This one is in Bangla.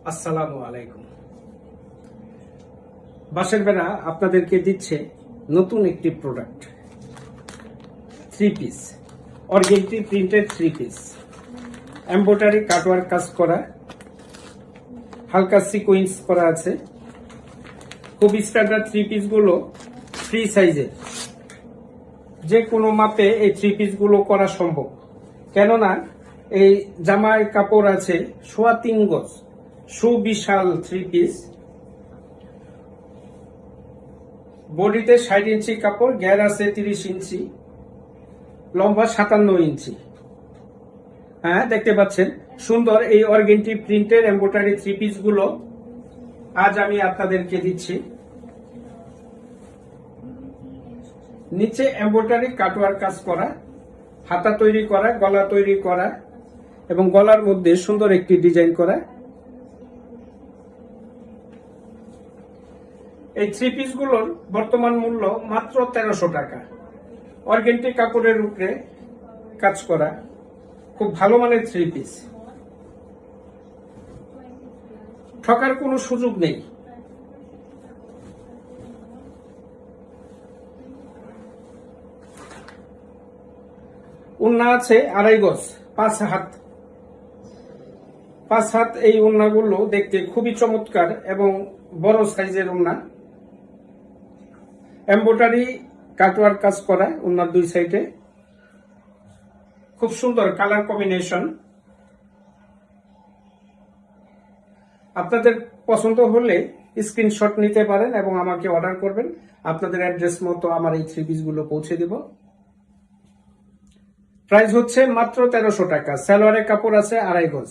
আসসালামু আলাইকুম। বাঁশের বেড়া আপনাদেরকে দিচ্ছে নতুন একটি product, 3 piece organdy printed 3 piece, embroidery cutwork কাজ করা, হালকা সিকোয়েন্স করা আছে। খুব স্ট্যান্ডার্ড 3 পিসগুলো ফ্রি সাইজের, যে কোনো মাপে এই 3 পিসগুলো করা সম্ভব। কেননা এই জামার কাপড় আছে 3.25 গজ, সুবিশাল 3 পিস। বডিতে 60 ইঞ্চি কাপড়, গ্যার আছে 30 ইঞ্চি, লম্বা 57 ইঞ্চি। হ্যাঁ, দেখতে পাচ্ছেন সুন্দর এই অর্গেন্টি প্রিন্টের এমব্রয়ডারি 3 পিস গুলো আজ আমি আপনাদেরকে দিচ্ছি। নিচে এমব্রয়ডারি কাটওয়ার্ক কাজ করা, হাতা তৈরি করা, গলা তৈরি করা এবং গলার মধ্যে সুন্দর একটি ডিজাইন করা। এই 3 পিস গুলোর বর্তমান মূল্য মাত্র 1300 টাকা। অর্গেন্টি কাপড়ের উপরে কাজ করা, খুব ভালো মানের 3 পিস। ঠকার কোনো সুযোগ নেই। ওড়না আছে 2.5 গজ, 5 হাত। 5 হাত এই ওড়নাগুলো দেখতে খুবই চমৎকার এবং বড় সাইজের ওড়না। এমব্রয়ডারি কাটওয়ার্ক কাজ করা ওড়নার 2 সাইডে, খুব সুন্দর কালার কম্বিনেশন। আপনাদের পছন্দ হলে স্ক্রিনশট নিতে পারেন এবং আমাকে অর্ডার করবেন। আপনাদের অ্যাড্রেস মতো আমার এই 3 পিস গুলো পৌঁছে দেব। প্রাইস হচ্ছে মাত্র 1300 টাকা। সালোয়ারের কাপড় আছে 2.5 গজ।